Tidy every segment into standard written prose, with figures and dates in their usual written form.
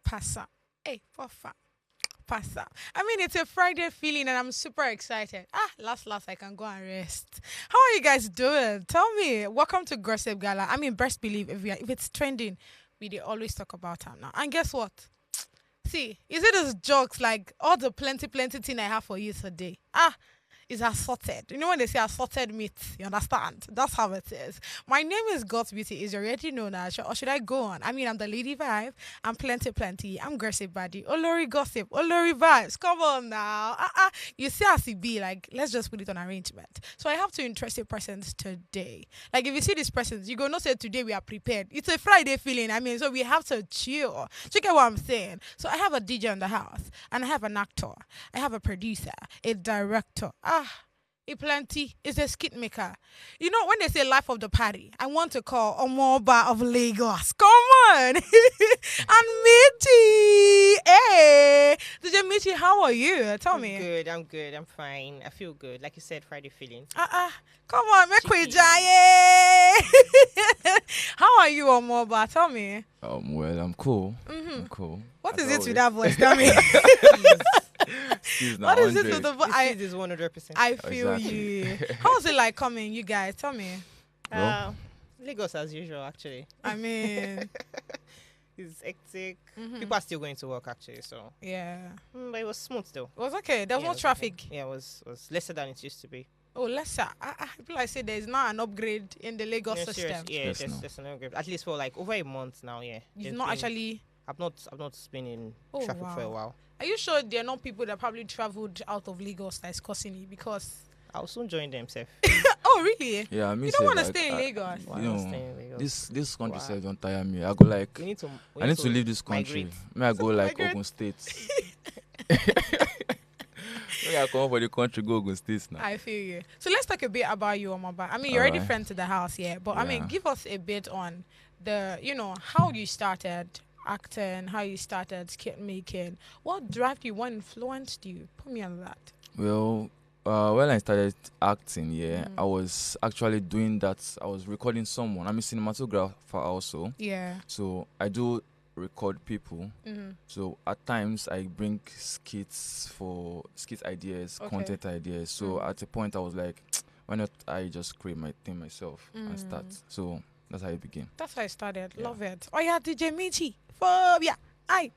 pass up. Hey, for fun. Pass up. I mean, it's a Friday feeling and I'm super excited. Last, I can go and rest. How are you guys doing? Tell me. Welcome to Gossip Gala. I mean, best believe if it's trending, we dey always talk about it now. And guess what? See, you see those jokes like all the plenty thing I have for you today. Is assorted. You know when they say assorted meat, you understand? That's how it is. My name is God's Beauty. Is already known as, or should I go on? I mean, I'm the lady vibe. I'm plenty. I'm gossip buddy. Olori gossip. Olori vibes. Come on now. You see as it be, like, let's just put it on arrangement. So I have two interesting persons today. Like, if you see these persons, you go not say today we are prepared. It's a Friday feeling. I mean, so we have to chill. Check out what I'm saying. So I have a DJ in the house, and I have an actor. I have a producer, a director. Plenty is a skit maker. You know, when they say life of the party, I want to call Omoba of Lagos. Come on. And Michi. Hey. DJ Michi, how are you? Tell me. I'm good. I'm fine. I feel good. Like you said, Friday feeling. Come on, make we jaye. How are you, Omoba? Tell me. Well, I'm cool. I'm cool. What is it with that voice? Tell me. What is it with the voice? This is 100%. I feel you. How is it like coming, you guys? Tell me. Lagos as usual, actually. I mean, it's hectic. People are still going to work, actually. So yeah, but it was smooth though. It was okay. There was no traffic. Okay. Yeah, it was lesser than it used to be. Oh, lesser. People like say there's now an upgrade in the Lagos system. Serious. Yeah, there's an upgrade. At least for like over a month now. Yeah, you've not actually. I've not been in traffic for a while. Are you sure there are not people that probably traveled out of Lagos that's causing it? Because I'll soon join them, Seth. Oh, really? Yeah, I mean, you don't want to stay in Lagos. This country says don't tire me. I go like, I need to leave this country. May I go like Ogun State? Maybe I come up for the country, go Ogun State now. I feel you. So let's talk a bit about you, Omaba. I mean, you're already friend to the house, but I mean, give us a bit on the, how you started acting, how you started skit making. What drove you? What influenced you? Put me on that. Well, when I started acting, I was actually doing that. I was recording someone. I'm a cinematographer also. Yeah. So I do record people. So at times I bring skit ideas, content ideas. So at a point I was like, why not I just create my thing myself and start. So that's how it began. That's how I started. Yeah. Love it. Oh yeah, DJ Michi. Phobia. Hey,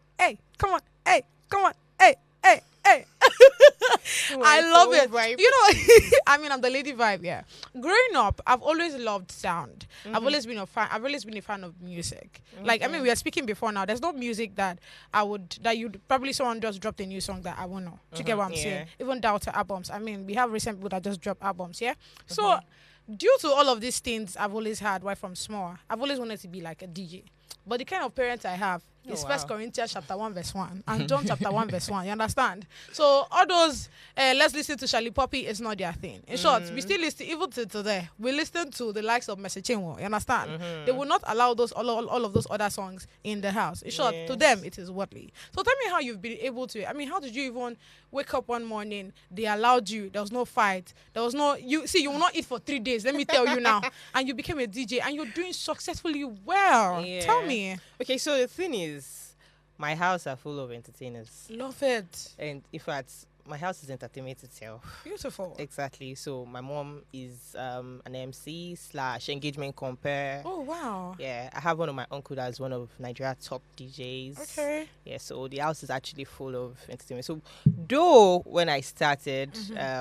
come on. Hey, come on. Hey. I love it. Vibe. I mean, I'm the lady vibe, yeah. Growing up, I've always loved sound. I've always been a fan of music. Like, I mean, we are speaking before now. There's no music that you'd probably someone just dropped a new song that I won't know. Do you get what I'm saying? Even down to albums. I mean, we have recent people that just dropped albums, yeah? So, due to all of these things I've always had right from small, I've always wanted to be like a DJ. But the kind of parents I have is 1 Corinthians chapter 1 verse 1 and John chapter 1 verse 1. You understand? So all those let's listen to Charlie Poppy is not their thing. In short, we still listen even to today. We listen to the likes of Mercy Chinwo. You understand? They will not allow those all of those other songs in the house. In short, to them it is worldly. So tell me how you've been able to. I mean, how did you even wake up one morning? They allowed you. There was no fight. There was no. You will not eat for 3 days. Let me tell you now. And you became a DJ and you're doing successfully well. Yeah. Tell me. Okay, so the thing is, my house are full of entertainers. Love it. And in fact, my house is entertainment itself. Beautiful. Exactly. So my mom is an MC / engagement compare. Oh, wow. Yeah, I have one of my uncle that's one of Nigeria's top DJs. Okay. Yeah, so the house is actually full of entertainment. So though when I started,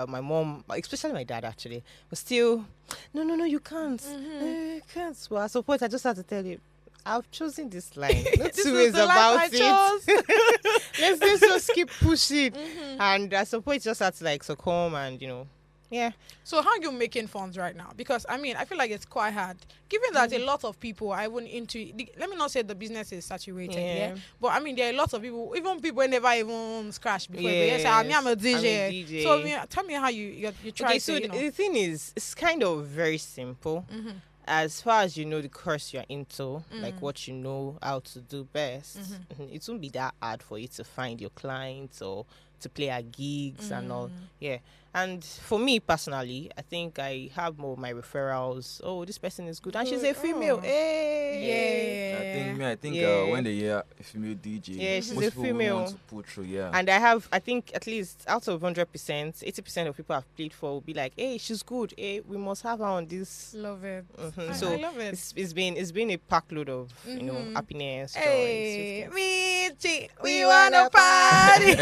my mom, especially my dad actually, was still, no, you can't. No, you can't. Well, at some point I just had to tell you, I've chosen this line. Not This two is ways the about life I it. Let's just keep pushing. And at some point, just had to like succumb and, yeah. So how are you making funds right now? Because, I mean, I feel like it's quite hard. Given that a lot of people are even into, let me not say the business is saturated, but I mean, there are lots of people, even people who never even scratch before. They say, I'm a DJ. So tell me how you try okay, to, so the thing is, it's kind of very simple. As far as you know the course you're into, like what you know how to do best, it won't be that hard for you to find your clients or to play at gigs and all. Yeah. And for me personally, I think I have more of my referrals. Oh, this person is good, and she's a female. Oh. Hey. I think Yeah. when they hear a female DJ, Yeah, she's most a people will female. want to pull through. Yeah. And I think at least out of 100%, 80% of people I've played for will be like, hey, she's good. Hey, we must have her on this. Love it. So I love it. it's been a packload of happiness, joy. Hey, sweetness. Michi, we wanna party.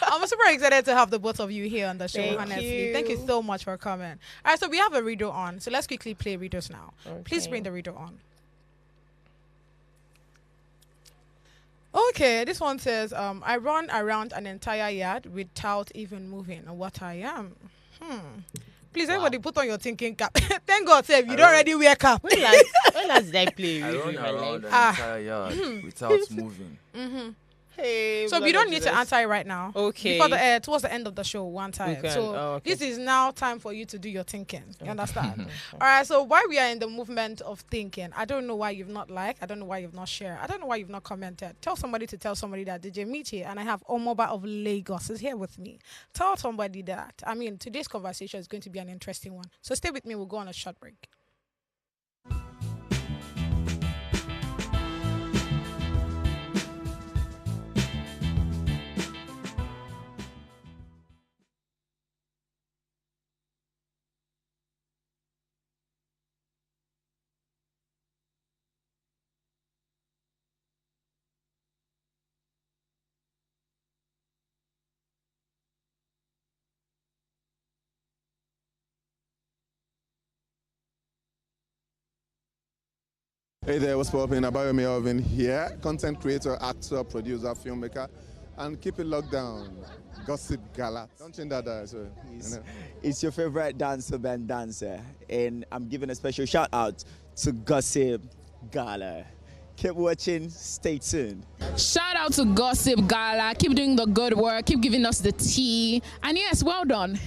I'm super excited to have the both of you here on the show. Thank Honestly, you. thank you so much for coming. All right, so we have a reader on. So let's quickly play readers now. Please Okay. bring the reader on. Okay, this one says, I run around an entire yard without even moving. What I am. Please, everybody, put on your thinking cap. Thank God, Save, you don't already wear cap. When last did I play I with run in my around life? an entire yard without moving. Hey, So blood you don't of need to Jesus. answer it right now. Okay. Before the towards the end of the show, one time. can. So Oh, okay. this is now time for you to do your thinking. You understand? All right. So while we are in the movement of thinking, I don't know why you've not liked. I don't know why you've not shared. I don't know why you've not commented. Tell somebody to tell somebody that DJ Michi and I have Omoba of Lagos is here with me. Tell somebody that. I mean, today's conversation is going to be an interesting one. So stay with me. We'll go on a short break. Hey there, what's poppin'? Abayomi Alvin here, content creator, actor, producer, filmmaker, and keep it locked down. Gossip Gala. Don't change that, so, It's your favorite dancer, band dancer, and I'm giving a special shout out to Gossip Gala. Keep watching, stay tuned. Shout out to Gossip Gala. Keep doing the good work. Keep giving us the tea. And yes, well done.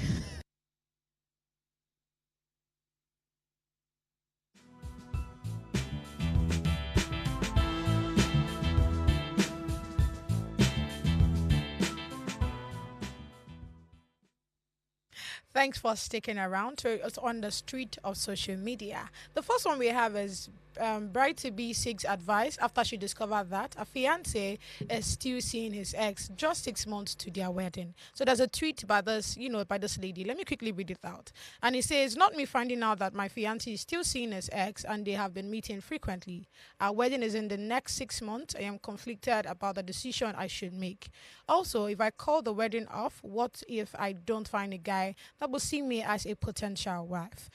Thanks for sticking around. So it's on the street of social media. The first one we have is bride to be seeks advice after she discovered that a fiance is still seeing his ex just 6 months to their wedding. So there's a tweet by this, by this lady. Let me quickly read it out. And it says, "Not me finding out that my fiance is still seeing his ex and they have been meeting frequently. Our wedding is in the next 6 months. I am conflicted about the decision I should make. Also, if I call the wedding off, what if I don't find a guy that will see me as a potential wife?"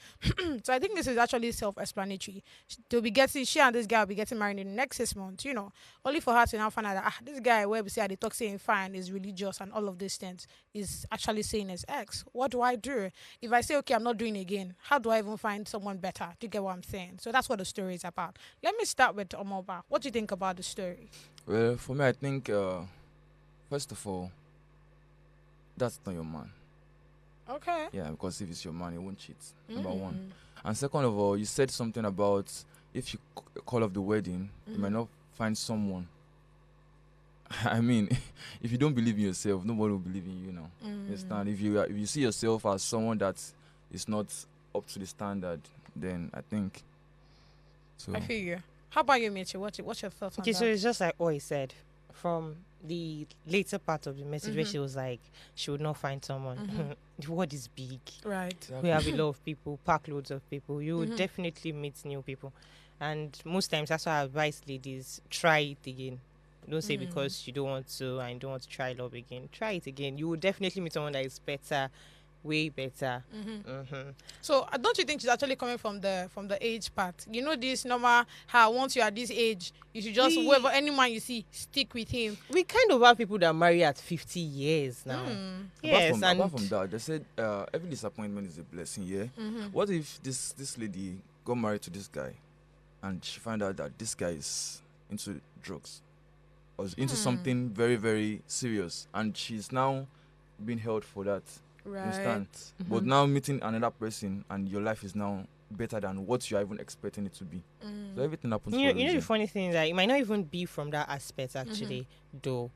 So I think this is actually self-explanatory. She and this guy will be getting married in the next 6 months, only for her to now find out that this guy where we say they talk saying fine is religious and all of these things is actually saying his ex. What do I do? If I say, okay, I'm not doing it again, how do I even find someone better? Do you get what I'm saying? So that's what the story is about. Let me start with Omoba. What do you think about the story? Well, for me, I think first of all, that's not your man. Okay. Yeah, because if it's your man, he won't cheat. Number one. And second of all, you said something about if you call off the wedding, you might not find someone. I mean, if you don't believe in yourself, nobody will believe in you now. Understand? If you see yourself as someone that is not up to the standard, then I think. So I feel you. How about you, Michi? What's your thoughts on Okay, that? so it's just like what he said from the later part of the message where she was like, she would not find someone. The world is big. Right. We have a lot of people, pack loads of people. You will definitely meet new people. And most times, that's why I advise ladies, try it again. Don't say because you don't want to and you don't want to try love again. Try it again. You will definitely meet someone that is better, way better. So don't you think she's actually coming from the age part? This normal how once you are this age, you should just whoever any man you see, stick with him. We kind of have people that marry at 50 years now. Yes, apart from that, they said every disappointment is a blessing. Yeah. What if this lady got married to this guy, and she found out that this guy is into drugs, or is into something very, very serious, and she's now being held for that. Right. Understand? But now meeting another person, and your life is now better than what you are even expecting it to be. So everything happens. You for a know the reason. funny thing is that it might not even be from that aspect actually, though.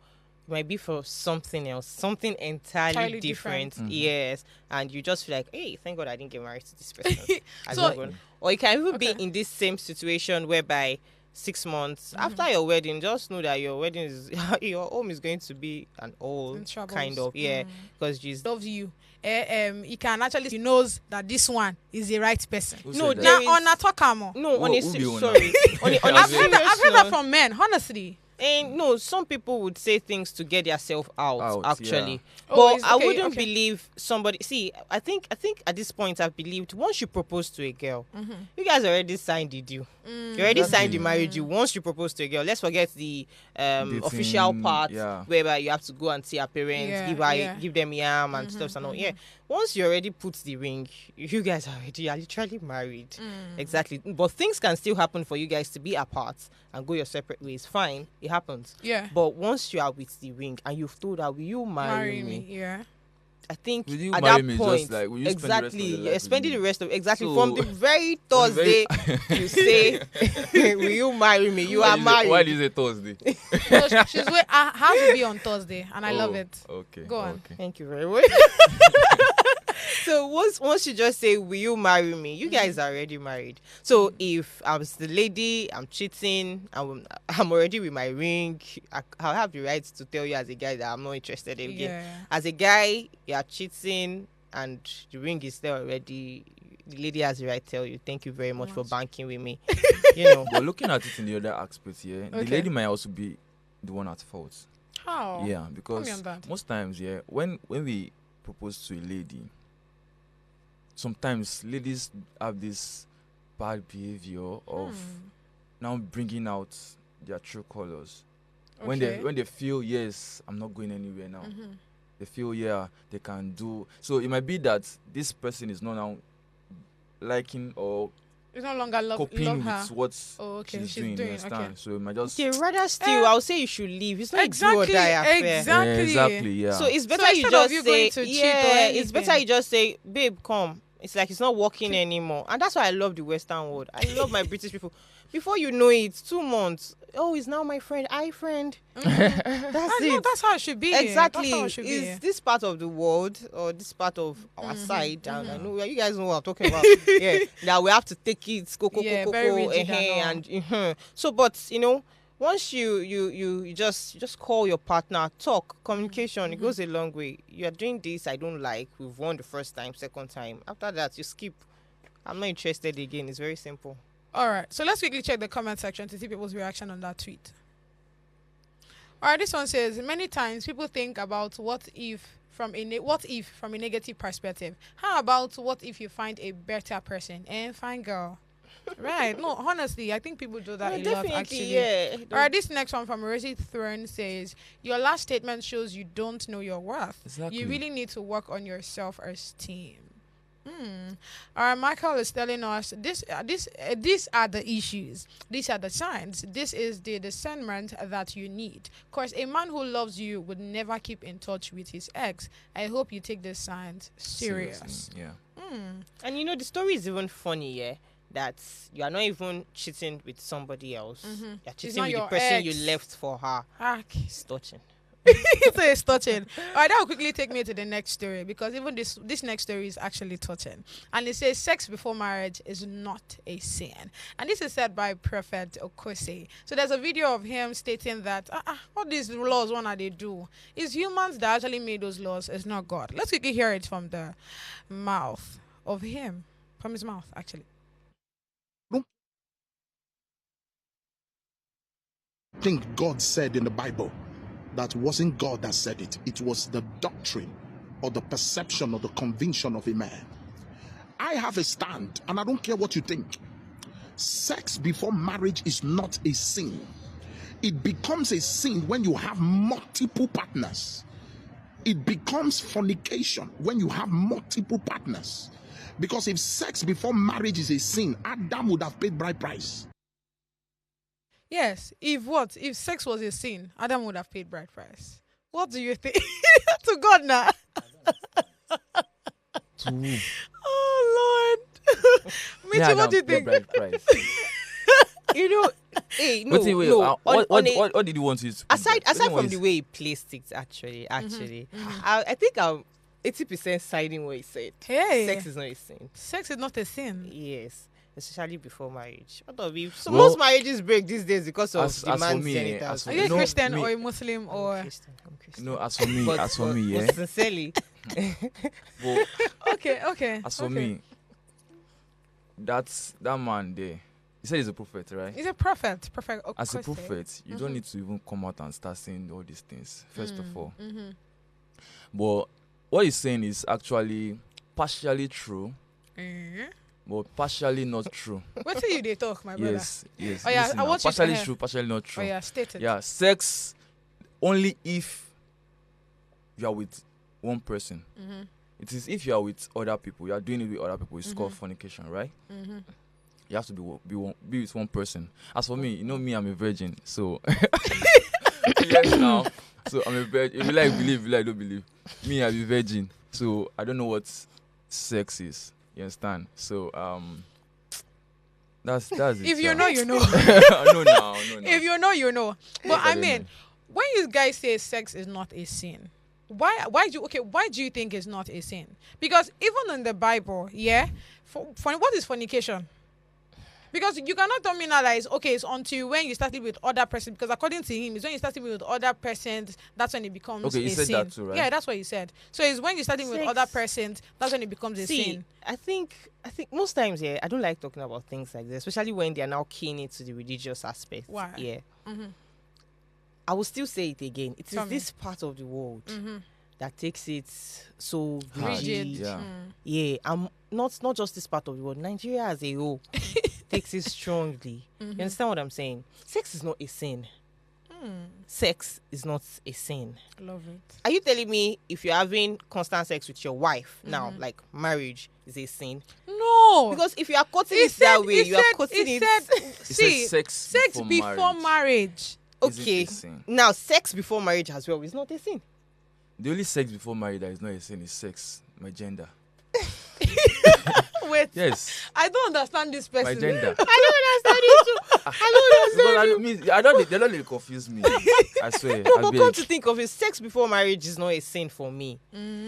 might be for something else, something entirely different. Yes, and you just feel like, hey, thank God I didn't get married to this person. Or you can even be in this same situation whereby 6 months after your wedding, just know that your wedding is your home is going to be an old kind of because she's loves you. He can actually, he knows that this one is the right person. No, now on a talk no, honestly, sorry. I've heard that from men, honestly. And no, some people would say things to get themselves out actually. Yeah. But I wouldn't believe somebody. See, I think at this point I've believed once you propose to a girl, you guys already signed the deal. You already signed the marriage deal. Once you propose to a girl, let's forget the official part whereby you have to go and see her parents, give them yam and stuff and all. Yeah. Once you already put the ring, you guys are literally married. Exactly. But things can still happen for you guys to be apart and go your separate ways. Fine, it happens. Yeah. But once you are with the ring and you've told her, will you marry me? Yeah. I think will you at marry that me point, just like, will you exactly, spending the rest of so, from the very Thursday you say, will you marry me? You are married. Why is it Thursday? No, she's has to be on Thursday, and I love it. Okay. Go on. Okay. Thank you very much. So once you just say, will you marry me? You guys are already married. So if I was the lady, I'm cheating, I'm already with my ring, I'll have the right to tell you as a guy that I'm not interested in again. As a guy, you are cheating and the ring is there already. The lady has the right to tell you, thank you very much for banking with me. But looking at it in the other aspect, the lady might also be the one at fault. How? Yeah, because most times, when we propose to a lady, sometimes ladies have this bad behavior of now bringing out their true colors. When they feel, yes, I'm not going anywhere now. They feel, they can do. So it might be that this person is not now liking or it's no longer coping her. with what she's doing. Understand? So it might just. Rather still, I'll say you should leave. It's not a do or die affair. Exactly. Yeah. So it's better you just say, it's better you just say, babe, come. It's like it's not working anymore. And that's why I love the Western world. I love my British people. Before you know it, 2 months. Oh, he's now my friend. friend. That's it. That's how it should be. Exactly. That's how it should be. This part of the world or this part of our side? And I know you guys know what I'm talking about. That we have to take it. Very rigid and so, but once you just call your partner, talk, communication, it goes a long way. You are doing this, I don't like. We've won the first time, second time. After that, you skip. I'm not interested again. It's very simple. All right. So let's quickly check the comment section to see people's reaction on that tweet. All right. This one says, many times people think about what if from a negative perspective. How about what if you find a better person and fine girl? Right. No, honestly, I think people do that a lot, actually. Yeah. All right, this next one from Rosie Throne says, your last statement shows you don't know your worth. Exactly. You really need to work on your self-esteem. All right, Michael is telling us these are the issues. These are the signs. This is the discernment that you need. Of course, a man who loves you would never keep in touch with his ex. I hope you take these signs serious. Seriously, yeah. And the story is even funny, that you are not even cheating with somebody else. You're cheating with the person you left for her. It's touching. So it's touching. All right, that will quickly take me to the next story, because even this next story is actually touching. And it says sex before marriage is not a sin. And this is said by Prophet Okose. So there's a video of him stating that all these laws, what are they do? It's humans that actually made those laws. It's not God. Let's quickly hear it from the mouth of him. From his mouth, actually. I think God said in the Bible that wasn't God that said it. It was the doctrine or the perception or the conviction of a man. I have a stand, and I don't care what you think. Sex before marriage is not a sin. It becomes a sin when you have multiple partners. It becomes fornication when you have multiple partners. Because if sex before marriage is a sin, Adam would have paid bride price. Yes. If sex was a sin, Adam would have paid bride price. What do you think? To God now. To Oh Lord. Michi, what do you think? Bride price. okay, no, Wait, no. What did you want to? Aside from the way he placed it, actually, I think I'm 80% siding what he said. Hey. Sex is not a sin. Sex is not a sin. Yes. Especially before marriage. What of you? So Well, most marriages break these days because of as for demand me, genitals. Are you a No, Christian me- or a Muslim or? I'm Christian. No, as for me, yeah. But sincerely, But Okay. as for me, that man there. He said he's a prophet, right? He's a prophet. Prophet. As a Okoste. prophet, you don't need to even come out and start saying all these things, first of all. Mm-hmm. But what he's saying is actually partially true, but partially not true. What do you they talk, my brother? Yes. Oh, yeah, listen I now, want you to partially hear. true, partially not Oh true. yeah, state it. Yeah, sex only if you are with one person. Mm-hmm. It is if you are with other people, you are doing it with other people. It's called fornication, right? Mm-hmm. You have to be with one person. As for me, you know me, I'm a virgin, so yes now. So I'm a virgin. If you like believe, if you like don't believe. Me, I'm a virgin, so I don't know what sex is. You understand? So that's it. If you know, you know. no. If you know, you know. But I I don't mean, know. when you guys say sex is not a sin, why do you think it's not a sin? Because even in the Bible, yeah, for what is fornication? Because you cannot tell me now that it's until when you start living with other persons. Because according to him, it's when you start living with other persons that's when it becomes Okay, a he said sin. that too, right? Yeah, that's what he said. So it's when you start living with Sex. other persons that's when it becomes a see, sin. I think most times, yeah, I don't like talking about things like this, especially when they are now keying into the religious aspect. Why? Yeah. Mm-hmm. I will still say it again. It Tell is me. this part of the world Mm-hmm. that takes it so Hard. Rigid. Yeah. Yeah, I'm not just this part of the world. Nigeria as a whole takes it strongly. You understand what I'm saying? Sex is not a sin. Sex is not a sin. I love it. Are you telling me if you're having constant sex with your wife now, like marriage is a sin? No. Because if you are cutting it that way, you are cutting it. He See, said sex before marriage. Is it Okay. a sin? Now, sex before marriage as well is not a sin. The only sex before marriage that is not a sin is sex. My gender. Wait. Yes, I don't understand this person. my gender. I don't understand it too. I don't understand. They don't really confuse me. I swear. No, I but beg. come to think of it, sex before marriage is not a sin for me.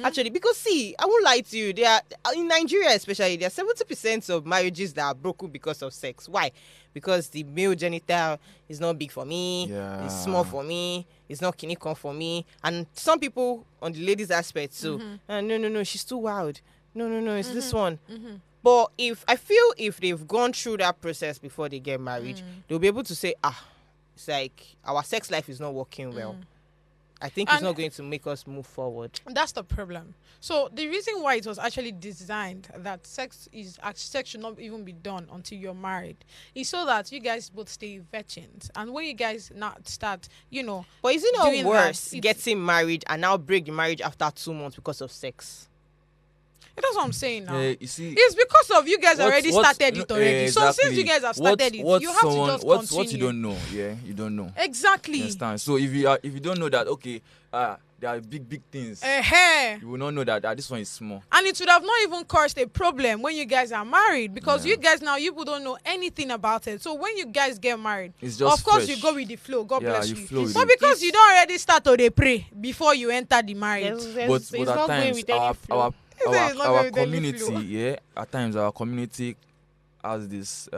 Actually, because see, I won't lie to you. There are in Nigeria especially, there are 70% of marriages that are broken because of sex. Why? Because the male genital is not big for me. Yeah. It's small for me. It's not kinikon for me. And some people on the ladies' aspect too. No, she's too wild. No, it's this one. But if they've gone through that process before they get married, they'll be able to say, it's like our sex life is not working well. I think it's And- not going to make us move forward. That's the problem. So the reason why it was actually designed that sex should not even be done until you're married is so that you guys both stay virgins. And when you guys not start, But is it doing not worse that, it's- getting married and now break the marriage after 2 months because of sex? that's what I'm saying now. Yeah, you see, It's because of you guys already started no, it already. So since you guys have started it, you have to just continue. what you don't know, yeah, you don't know. Exactly. You understand? So if you don't know that, okay, there are big things, Uh-huh. you will not know that this one is small. And it would have not even caused a problem when you guys are married because Yeah. you guys now you don't know anything about it. So when you guys get married, It's just of course fresh. you go with the flow. God Yeah, bless you you. flow with But it. because you don't already start to dey pray before you enter the marriage. But at times He said it's not our going with any community, flow. yeah, at times our community has this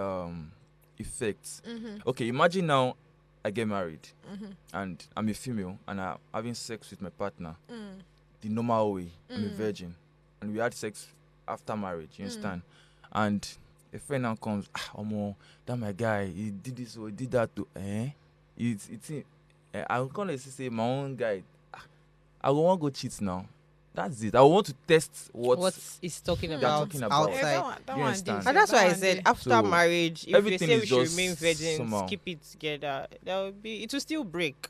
effect. Okay, imagine now I get married and I'm a female and I'm having sex with my partner the normal way. I'm a virgin and we had sex after marriage. You understand? And a friend now comes, that my guy, he did this or he did that to I'm gonna say my own guy. I want to go cheat now. That's it. I want to test what he's talking they're about talking about. Yeah, outside. that You one understand? this, And that's that why I one said this. after So, marriage, if they everything say is we should just remain virgins, somehow. keep it together, it will still break.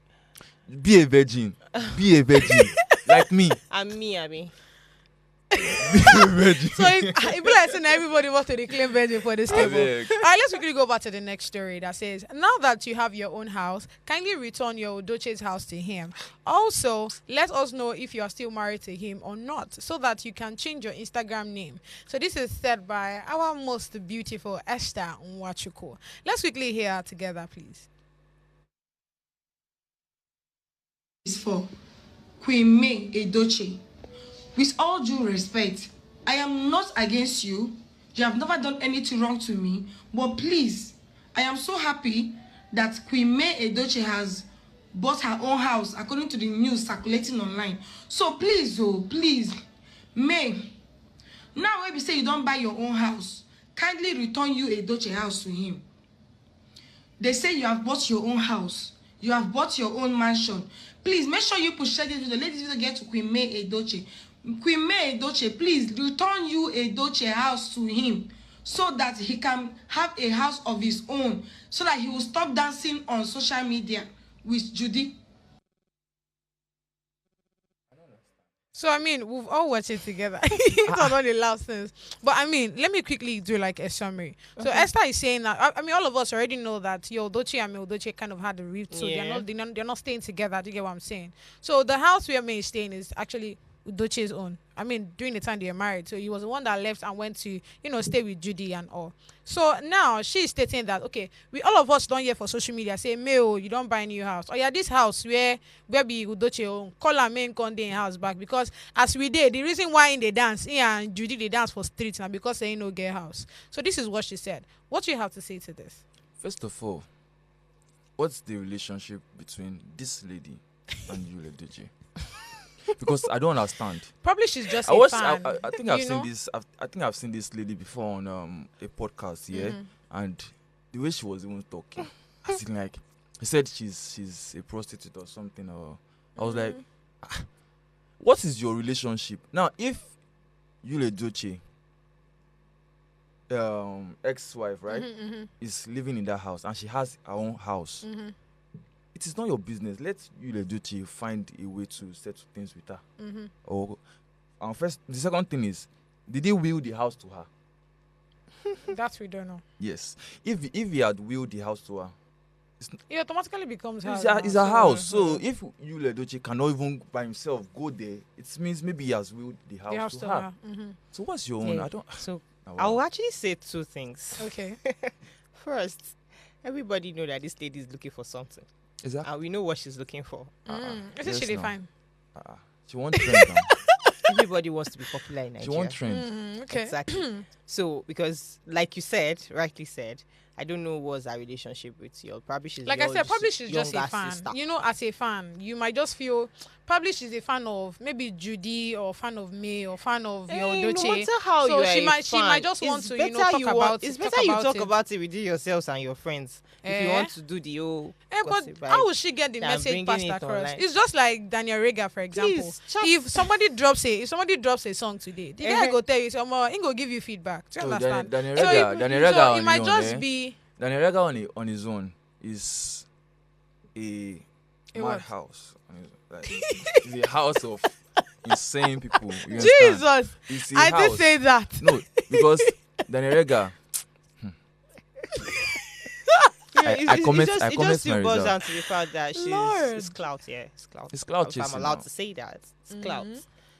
Be a virgin. Be a virgin. Like me. And me, I mean. Be a virgin. So it be like saying everybody wants to declare virgin for this table. beg. All right, let's quickly go back to the next story that says, now that you have your own house, kindly return your Edochie's house to him. Also, let us know if you are still married to him or not, so that you can change your Instagram name. So this is said by our most beautiful Esther Nwachukwu. Let's quickly hear her together, please. is for Queen May Edochie. With all due respect, I am not against you. You have never done anything wrong to me. But please, I am so happy that Queen May Edochie has bought her own house according to the news circulating online. So please, oh, please, May, now when we say you don't buy your own house, kindly return you Edochie house to him. They say you have bought your own house. You have bought your own mansion. Please make sure you push share this video. Let this video get to Queen May Edochie. Queen May Edochie, please return you Edochie house to him so that he can have a house of his own, so that he will stop dancing on social media with Judy. So, I mean, we've all watched it together. It's not only last things. But, I mean, let me quickly do, like, a summary. So, Esther is saying that, I mean, all of us already know that Edochie and Edochie kind of had a rift. So, they're not staying together. Do you get what I'm saying? So, the house where May is staying is actually Edochie's own. I mean, during the time they were married. So, he was the one that left and went to, stay with Judy and all. So, now, she's stating that, okay, all of us don't hear for social media say, Mayo, you don't buy a new house. Or, yeah, this house where be Edochie own, call her main conde house back. Because, as we did, the reason why in they dance, and Judy, they dance for streets now because they ain't no gay house. So, this is what she said. What do you have to say to this? First of all, what's the relationship between this lady and you, Edochie? Because I don't understand. Probably she's just a fan. I think I've seen this. I think I've seen this lady before on a podcast, and the way she was even talking, I think like he said she's a prostitute or something. Or I was like, what is your relationship now? If you, Edochie, ex-wife, right, is living in that house and she has her own house. It is not your business. Let you, Edochie, find a way to settle things with her. Or, first, the second thing is, did he will the house to her? That we don't know. Yes. If he had willed the house to her, it automatically becomes her. It's a house. So if you, Edochie, cannot even by himself go there, it means maybe he has willed the house to her. So what's your own? I don't. So I will actually say two things. Okay. First, everybody know that this lady is looking for something. And we know what she's looking for. Isn't she fine? She won't trend now. Everybody wants to be popular in Nigeria. She won't trend. Okay. Exactly. So, because, like you said, rightly said, I don't know what's her relationship with you. Probably she's like I said, probably she's just a fan. Sister. As a fan, you might just feel probably she's a fan of maybe Judy or fan of May or fan of Edochie. No matter how so she might just want to talk about it. It's better you talk about it within yourselves and your friends. If you want to do the whole but how will she get the message passed across? It's just like Daniel Rega, for example. If somebody drops a song today, the guy go tell you, he go give you feedback. Do you understand? Daniel Rega it might just be Daniel Rega on his own is a madhouse. Like, it's a house of insane people. You understand? Jesus, I did say that. No, because Daniel Rega. I comment. It just still boils down to the fact that it's clout. Yeah, it's clout. It's clout. If I'm allowed to say that, it's clout.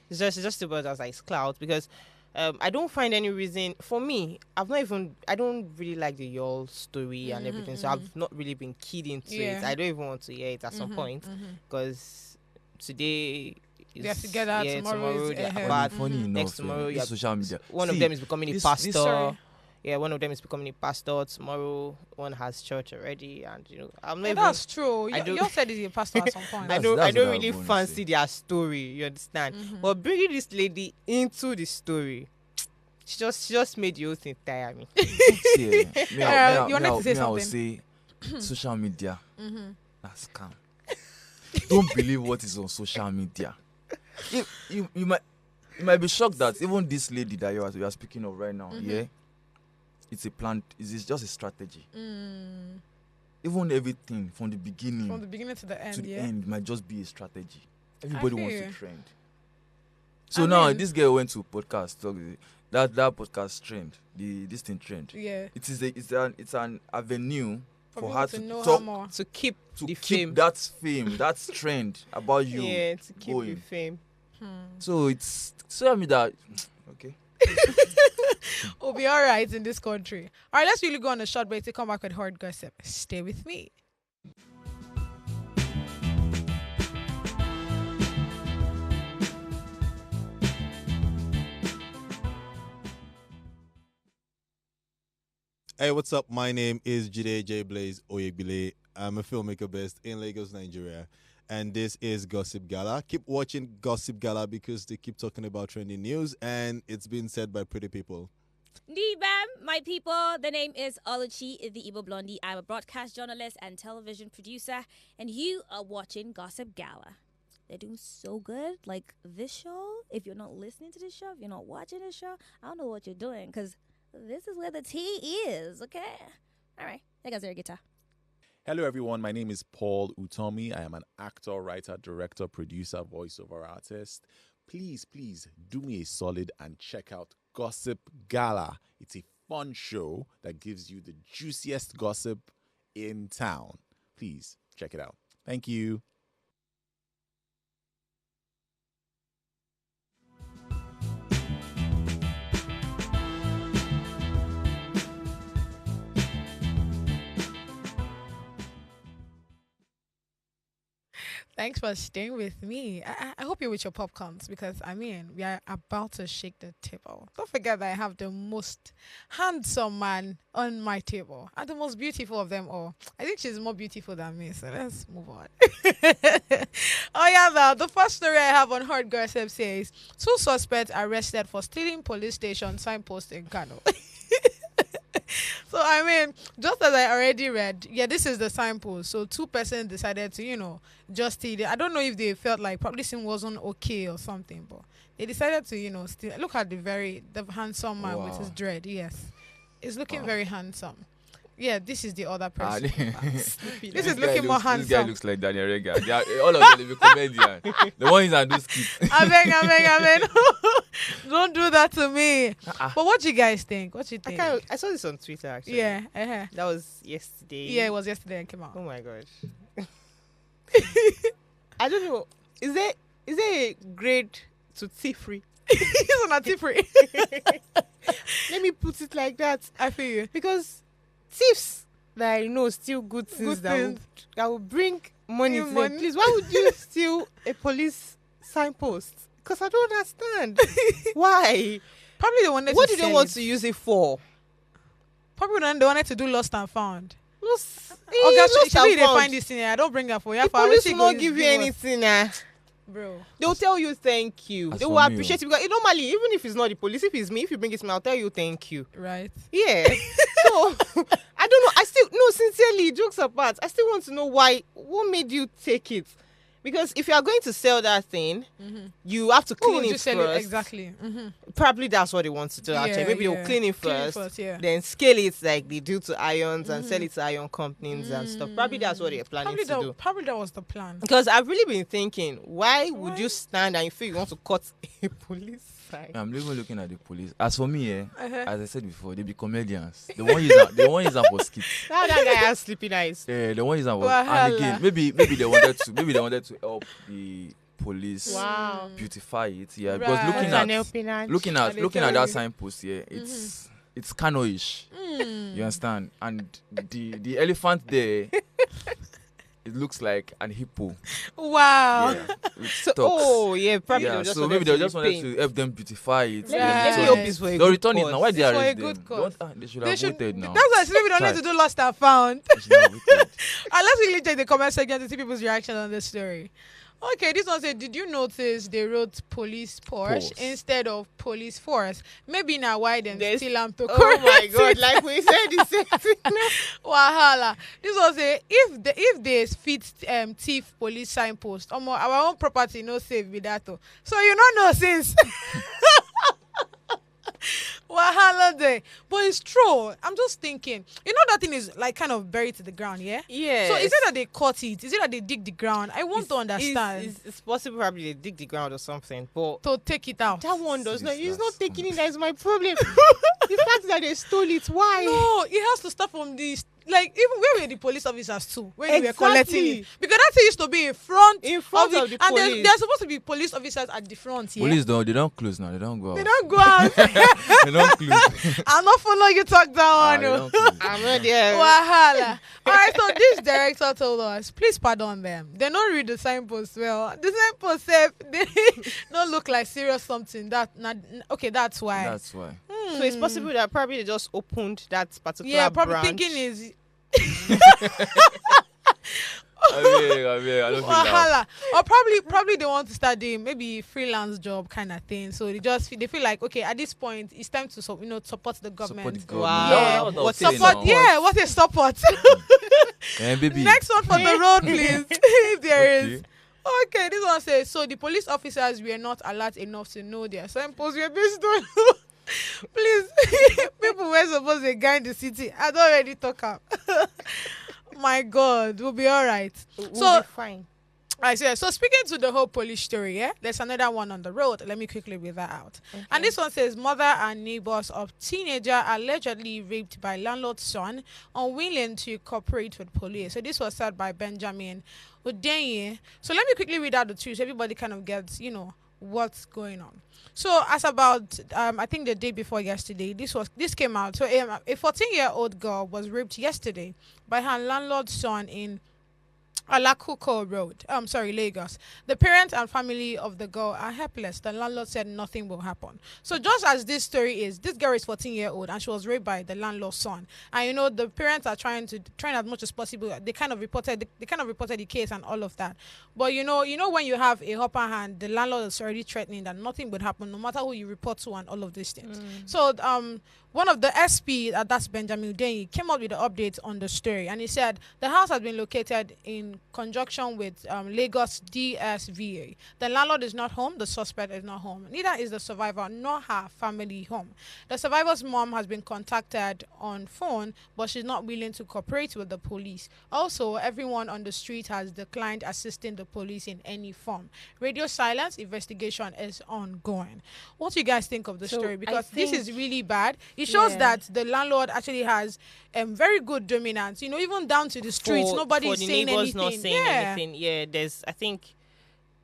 It's just still boils down like it's clout because I don't find any reason for me. I don't really like the y'all story and everything, so I've not really been keyed into it. I don't even want to hear it at some point because today. They're together. Tomorrow but funny enough, next tomorrow, social media. One of them is becoming a pastor. Yeah, one of them is becoming a pastor. Tomorrow, one has church already, and I'm not. That's true. You said he's a pastor at some point. I don't really fancy their story. You understand? But bringing this lady into the story, she just made the whole thing tire me. You wanted to say something? I would say social media. That's scam. Don't believe what is on social media. You might be shocked that even this lady that you are speaking of right now, it's a plan. It's just a strategy. Even everything from the beginning to the end might just be a strategy. Everybody wants to trend. So now this girl went to podcast. That podcast trend. This thing trend. Yeah. It's an avenue for her to know talk, more. To keep fame. That trend about you. Yeah, to keep going. the fame. So I mean that. Okay. We'll be all right in this country. All right, let's really go on a short break to come back with hard gossip. Stay with me. Hey, what's up? My name is Jide J. Blaze Oyegbile. I'm a filmmaker based in Lagos, Nigeria. And this is Gossip Gala. Keep watching Gossip Gala because they keep talking about trending news and it's been said by pretty people. Nibam, my people, the name is Edochie, the Igbo Blondie. I'm a broadcast journalist and television producer, and you are watching Gossip Gala. They're doing so good. Like this show, if you're not listening to this show, if you're not watching this show, I don't know what you're doing, because this is where the tea is, okay? All right, that guy's your guitar. Hello, everyone. My name is Paul Utomi. I am an actor, writer, director, producer, voiceover artist. Please do me a solid and check out Gossip Gala. It's a fun show that gives you the juiciest gossip in town. Please check it out. Thank you. Thanks for staying with me. I hope you're with your popcorns because, we are about to shake the table. Don't forget that I have the most handsome man on my table and the most beautiful of them all. I think she's more beautiful than me, so let's move on. Oh, yeah, well, the first story I have on Hard Gossip says, 2 suspects arrested for stealing police station signpost in Kano. So, just as I already read, this is the signpost. So, 2 persons decided to, just steal it. I don't know if they felt like probably something wasn't okay or something, but they decided to, steal. Look at the handsome man with his dread. Yes. He's looking very handsome. Yeah, this is the other person. This is looking more handsome. This guy looks like Daniel Rega. All of them will be comedian. The one is and do skits. I beg. Don't do that to me. But what do you guys think? What do you think? I saw this on Twitter, actually. Yeah. That was yesterday. Yeah, it was yesterday and came out. Oh, my gosh. I don't know. Is there a grade to thievery? It's not thievery. Let me put it like that. I feel you. Because thieves that I know steal good things that will bring money to them. Please, why would you steal a police signpost? Because I don't understand. Why? Probably they wanted what to do they want to use it for? Probably they wanted to do lost and found. Lost they find this in here. I don't bring that for you. The police will not give you anything. Bro. They'll tell you thank you. They will appreciate it because normally, even if it's not the police, if it's me, if you bring it to me, I'll tell you thank you. Right. Yeah. So I don't know. Sincerely, jokes apart, I still want to know what made you take it. Because if you are going to sell that thing, you have to clean it first. Exactly. Mm-hmm. Probably that's what they want to do, actually. Maybe they'll clean it first, then scale it like they do to irons and sell it to iron companies and stuff. Probably that's what they're planning to do. Probably that was the plan. Because I've really been thinking, why would you stand and you feel you want to cut a police sign? I'm even looking at the police. As for me, as I said before, they be comedians. The one is for skits. That guy has sleepy eyes. Yeah, the one is for. And again, maybe they wanted to help the police beautify it. Yeah, because looking at that signpost, it's Kano-ish. You understand? And the elephant there, it looks like an hippo. Wow. Yeah, probably. So maybe they just wanted to help them beautify it. They'll return it now. Why they arrest them? They should have voted now. That's why maybe don't need to do lost and found. Let's really check the comment section to see people's reaction on this story. Okay, this one said, did you notice they wrote police Porsche instead of police force? Maybe now why then still am to correct. Oh my God, like we said the same thing. Wahala. This one say, if they fit thief police signpost, our own property no safe with that. So you don't know since. Wahala day. But it's true. I'm just thinking. That thing is like kind of buried to the ground, yeah? Yeah. So is it that they cut it? Is it that they dig the ground? I want to understand. It's possible probably they dig the ground or something. But to take it out. That one does not. He's not taking it. That is my problem. The fact that they stole it. Why? No, it has to start from like even where were the police officers too when you were Exactly. collecting it? Because that thing used to be in front of the and police. there's supposed to be police officers at the front. Yeah? Police don't. They don't close now. They don't go out. They don't go out. They don't close. I'll not follow you talk down. They don't close. I'm not there. Wahala. All right, so this director told us, please pardon them. They don't read the signpost well. The signpost said they don't look like serious something. Okay, that's why. That's why. So it's possible that probably they just opened that particular probably branch. thinking is I don't feel that. wahala. Or probably they want to start doing maybe freelance job kind of thing. So they feel like, okay, at this point it's time to support the government. Support the government. Wow. Yeah. What Support. Yeah, what is support? Baby. Next one for the road, please. If there is. Okay. Okay, this one says, so the police officers were not alert enough to know their signposts were based on. Please, people were supposed to guide the city. I don't already talk up. My God, we'll be all right. We'll be fine. I say, so speaking to the whole police story, yeah, there's another one on the road. Let me quickly read that out. Okay. And this one says, mother and neighbors of teenager allegedly raped by landlord's son, unwilling to cooperate with police. So this was said by Benjamin Udenye. So let me quickly read out the two so everybody kind of gets, what's going on. So as about, I think the day before yesterday, this came out. So a 14-year-old girl was raped yesterday by her landlord's son in Alakuko Road. Lagos. The parents and family of the girl are helpless. The landlord said nothing will happen. So just as this story is, this girl is 14-year-old and she was raped by the landlord's son. And the parents are trying as much as possible. They kind of reported the case and all of that. But you know when you have a upper hand, the landlord is already threatening that nothing would happen, no matter who you report to and all of these things. So one of the SP, that's Benjamin Udenyi, came up with an update on the story, and he said the house has been located in conjunction with Lagos DSVA. The landlord is not home, the suspect is not home. Neither is the survivor nor her family home. The survivor's mom has been contacted on phone, but she's not willing to cooperate with the police. Also, everyone on the street has declined assisting the police in any form. Radio silence, investigation is ongoing. What do you guys think of the story? Because this is really bad. It shows that the landlord actually has very good dominance, even down to the streets. Nobody's saying anything. Not saying anything. Yeah, I think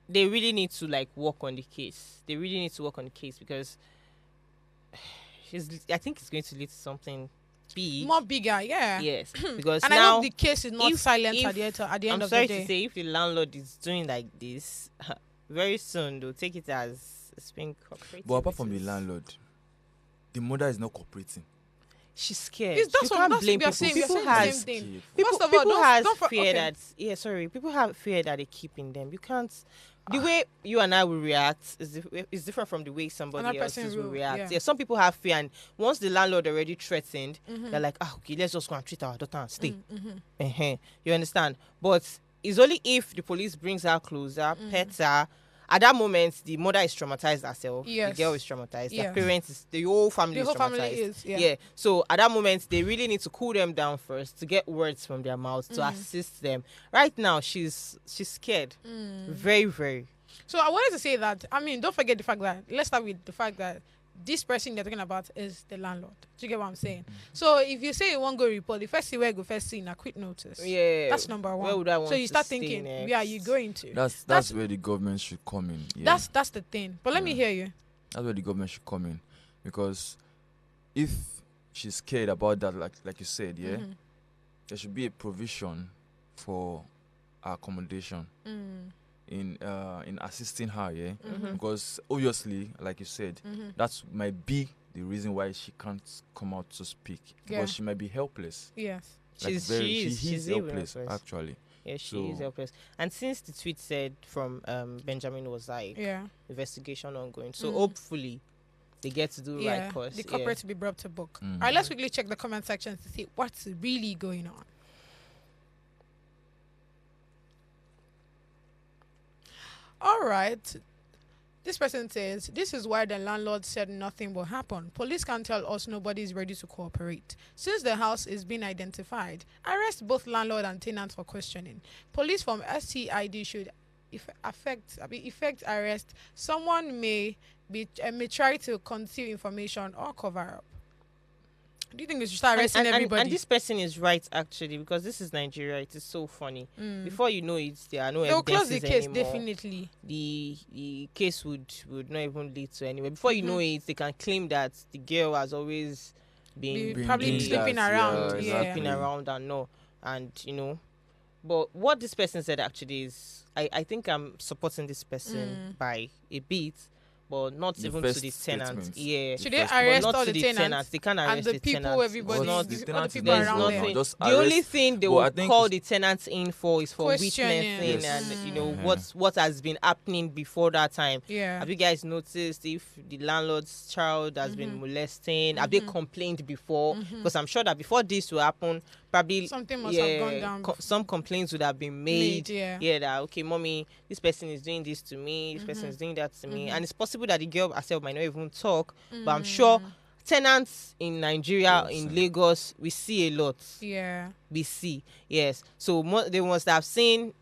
they really need to work on the case. They really need to work on the case because I think it's going to lead to something big. More bigger, yeah. Yes, because and now I know the case is not silent at the end of the day. I'm sorry to say, if the landlord is doing like this, very soon they'll take it as it's being cooperative. But apart from the landlord, the mother is not cooperating. She's scared. That's you can't blame people. People have fear that. Yeah, sorry. People have fear that they keep in them. You can't. The way you and I will react is different from the way somebody else will react. Yeah, some people have fear, and once the landlord already threatened, they're like, okay, let's just go and treat our daughter and stay. You understand? But it's only if the police brings her closer, pets her. At that moment, the mother is traumatized herself. Yes. The girl is traumatized. The parents, the whole family is traumatized. Yeah. So at that moment, they really need to cool them down first to get words from their mouths to assist them. Right now, she's scared. Very, very. So I wanted to say that, don't forget the fact that, let's start with the fact that this person they're talking about is the landlord. Do you get what I'm saying? So if you say you won't go report, the first thing where you go first see a quit notice. Yeah. That's number one. Where would I want so you start to thinking, next? where are you going to? That's where the government should come in. Yeah. That's the thing. But let me hear you. That's where the government should come in. Because if she's scared about that, like you said, there should be a provision for accommodation. In assisting her, because obviously, like you said, that might be the reason why she can't come out to speak, because she might be helpless. Yes, she's helpless actually. Yeah, she is helpless. And since the tweet said from Benjamin was like, investigation ongoing, so hopefully they get to do right course. The corporate to be brought to book. All right, let's quickly check the comment section to see what's really going on. All right. This person says, this is why the landlord said nothing will happen. Police can tell us nobody is ready to cooperate. Since the house is being identified, arrest both landlord and tenant for questioning. Police from STID should effect arrest. Someone may try to conceal information or cover up. Do you think they should start arresting everybody? And this person is right, actually, because this is Nigeria. It is so funny. Before you know it, there are no They'll close evidences the case, anymore. definitely. The case would not even lead to anywhere. Before you know it, they can claim that the girl has always been probably doing sleeping that, around. sleeping around and no, and But what this person said actually is, I think I'm supporting this person by a bit, but not even to the tenant. Yeah. Should they arrest all the tenants? They can't arrest and the people, tenants. everybody, Not the tenants people is around them. just the only arrest- thing they Well, I will think call the tenants in for is for Questioning. witnessing and what has been happening before that time. Yeah. Have you guys noticed if the landlord's child has been molesting? Have they complained before? Because I'm sure that before this will happen, probably something must have gone down. Some complaints would have been made. Yeah. That okay, mommy, this person is doing this to me. This person is doing that to me, and it's possible that the girl herself might not even talk. But I'm sure tenants in Nigeria, in Lagos, we see a lot. Yeah. We see, yes. So they must have seen.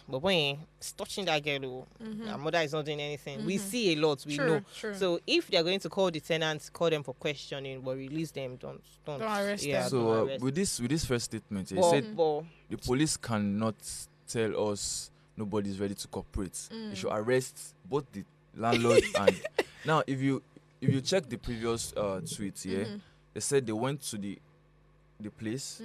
But when it's touching that girl, her mother is not doing anything. We see a lot. We know. True. So if they're going to call the tenants, call them for questioning, but release them. Don't arrest them. So with this first statement, he said the police cannot tell us nobody's ready to cooperate. They should arrest both the landlord and now if you check the previous tweet here, they said they went to the place.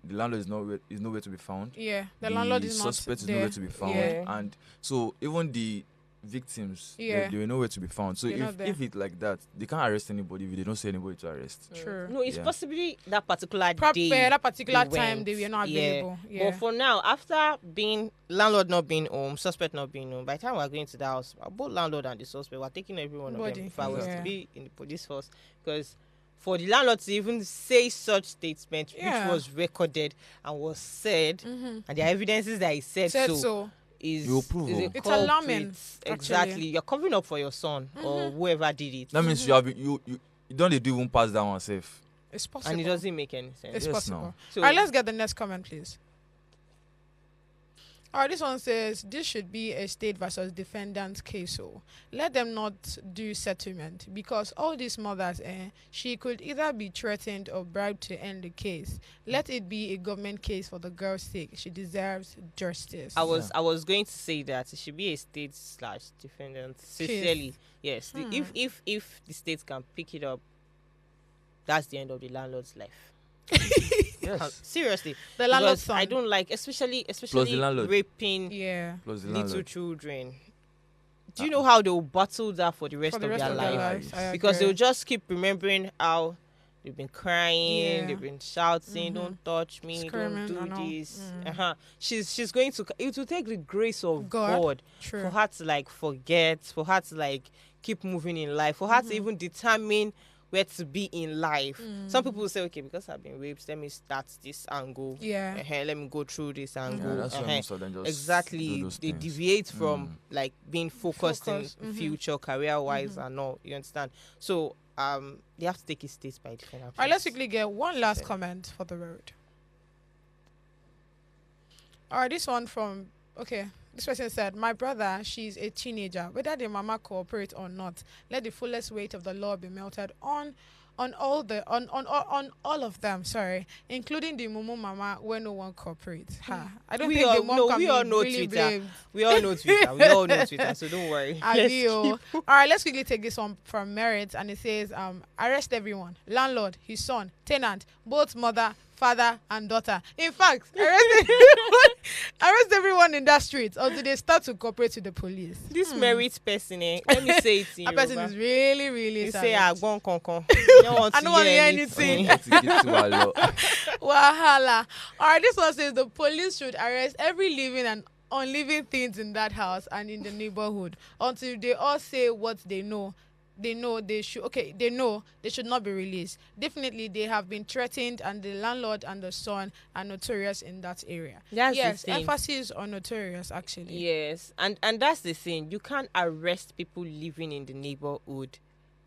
The landlord is nowhere to be found. Yeah, the landlord is not suspect is there. nowhere to be found, and so even the victims, they were nowhere to be found. So if it's like that, they can't arrest anybody if they don't see anybody to arrest. True. No, it's possibly that particular day. That particular they time went. they were not available. Yeah. But for now, after being landlord not being home, suspect not being home, by the time we're going to the house, both landlord and the suspect were taking every one of them. If I was to be in the police force, because for the landlord to even say such statement, which was recorded and was said, and the evidences that he said so. Is it's alarming. Exactly, you're covering up for your son or whoever did it. That means you don't do even pass that one safe. It's possible, and it doesn't make any sense. It's possible. No. So, all right, let's get the next comment, please. All right, this one says this should be a state versus defendant case. So let them not do settlement because all these mothers, she could either be threatened or bribed to end the case. Let it be a government case for the girl's sake. She deserves justice. I was going to say that it should be a state/defendant. Sincerely, yes. If the state can pick it up, that's the end of the landlord's life. Yes. Seriously, the landlord's son. I don't like, especially raping little children. Do you know how they will battle that for the rest of their life? Because they'll just keep remembering how they've been crying, they've been shouting, "Don't touch me, don't do this." She's going to. It will take the grace of God for her to forget, for her to keep moving in life, for her to even determine where to be in life. Some people will say, okay, because I've been raped, let me start this angle. Let me go through this angle. That's why most of them just exactly. do those They things. deviate from being focused in future, career wise and all. You understand? So they have to take it state by state. All right, let's quickly get one last comment for the road. All right, this one from this person said, my brother, she's a teenager. Whether the mama cooperate or not, let the fullest weight of the law be melted on all of them, including the mumu mama where no one cooperates. I don't think the mom can we all know really Twitter. blamed. We all know Twitter. We all know Twitter, so don't worry. All right, let's quickly take this one from Merit, and it says, arrest everyone, landlord, his son, tenant, both mother, father and daughter. In fact, arrest everyone in that street until they start to cooperate with the police. This Merit person, let me say it in That person is really, really you savage. say "Agbon konkon." You don't want I don't want to hear anything. Wahala. All right, this one says the police should arrest every living and unliving things in that house and in the neighborhood until they all say what they know. They know they should not be released. Definitely they have been threatened, and the landlord and the son are notorious in that area. Yes, emphasis on notorious actually. Yes, and that's the thing. You can't arrest people living in the neighborhood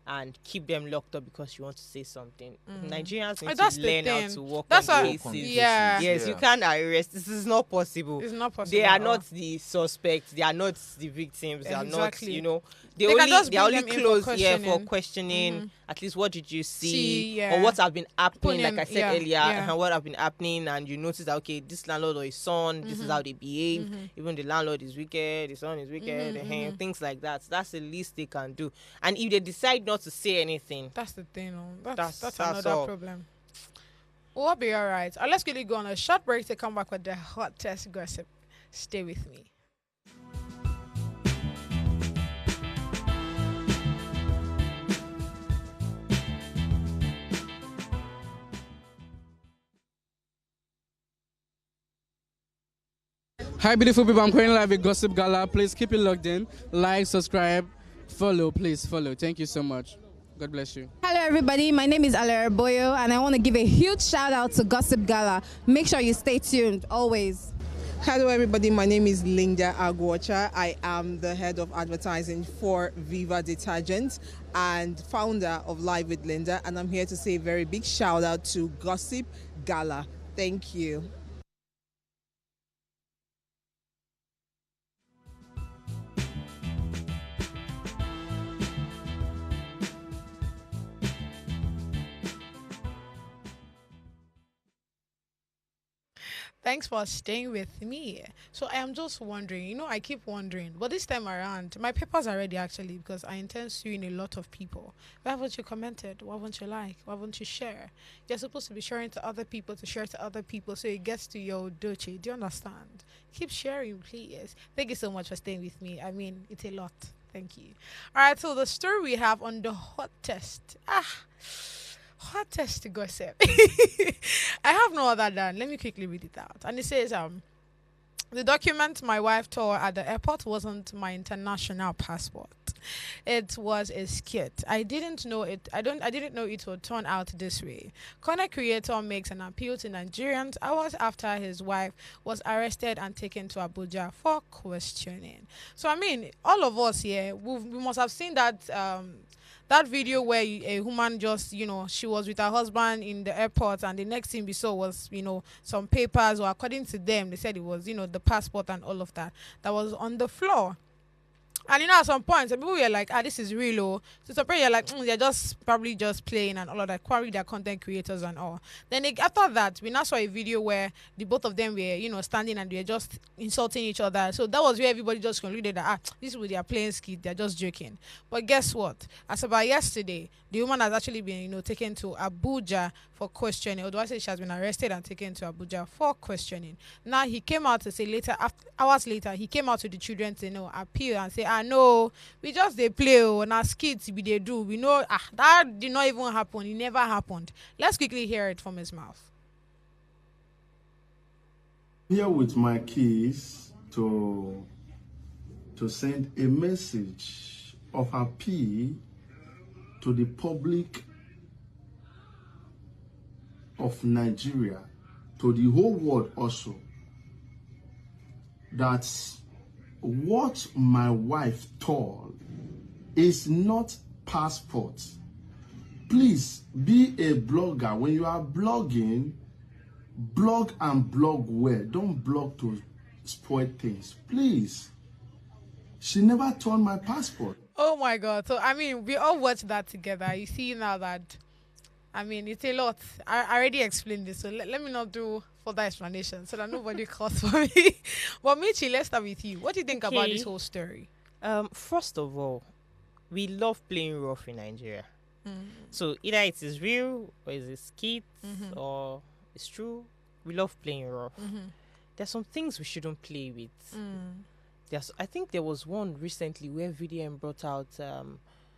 and keep them locked up because you want to say something. Nigerians need to learn how to work on cases. Yes, you can't arrest. This is not possible. It's not possible. They are not the suspects. They are not the victims. They are not, They can just they're bring only them in for close, for questioning. questioning. At least what did you see, yeah. or what have been happening? Put Like in- I said yeah, earlier, yeah. and what have been happening, and you notice that okay, this landlord or his son, this is how they behave. Even the landlord is wicked, the son is wicked, things like that. That's the least they can do. And if they decide not to say anything, That's the thing. Oh. That's That's another all. problem. We'll be all right. Let's quickly go on a short break to come back with the hottest gossip. Stay with me. Hi, beautiful people. I'm currently live with Gossip Gala. Please keep it logged in. Like, subscribe, follow. Please follow. Thank you so much. God bless you. Hello, everybody. My name is Alera Boyo, and I want to give a huge shout out to Gossip Gala. Make sure you stay tuned always. Hello, everybody. My name is Linda Agwocha. I am the head of advertising for Viva Detergent and founder of Live with Linda. And I'm here to say a very big shout out to Gossip Gala. Thank you. Thanks for staying with me. So I am just wondering, I keep wondering, but this time around, my papers are ready actually because I intend suing a lot of people. Why haven't you commented? Why won't you like? Why won't you share? You're supposed to be sharing to other people to share to other people so it gets to your Edochie. Do you understand? Keep sharing, please. Thank you so much for staying with me. I mean, it's a lot. Thank you. All right, so the story we have on the hottest gossip. I have no other than, let me quickly read it out. And it says, the document my wife tore at the airport wasn't my international passport. It was a skit. I didn't know it. I didn't know it would turn out this way. Content creator makes an appeal to Nigerians hours after his wife was arrested and taken to Abuja for questioning. So I mean, all of us here, we must have seen that that video where a woman just, she was with her husband in the airport, and the next thing we saw was, some papers, or according to them, they said it was, the passport and all of that was on the floor. And at some point, some people were like, this is real. Oh. So some people you're like, they're just probably just playing and all of that, quarry their content creators and all. Then after that, we now saw a video where the both of them were, standing and they were just insulting each other. So that was where everybody just concluded that, this is what they are playing skit, they're just joking. But guess what? As about yesterday, the woman has actually been, taken to Abuja for questioning. Although I say she has been arrested and taken to Abuja for questioning. Now he came out to say hours later, he came out to the children to appeal and say, no, we just they play on our skits they do. We know that did not even happen. It never happened. Let's quickly hear it from his mouth. Here with my keys to send a message of appeal to the public of Nigeria, to the whole world also, that what my wife told is not passport. Please be a blogger. When you are blogging, blog and blog well. Don't blog to spoil things. Please. She never torn my passport. Oh my God. So, I mean, we all watched that together. You see now that, I mean, it's a lot. I already explained this, so let me not do further explanation so that nobody calls for me. But Michi, let's start with you. What do you think about this whole story? First of all, we love playing rough in Nigeria. So either it is real or it's a skit or it's true. We love playing rough. There's some things we shouldn't play with. I think there was one recently where VDM brought out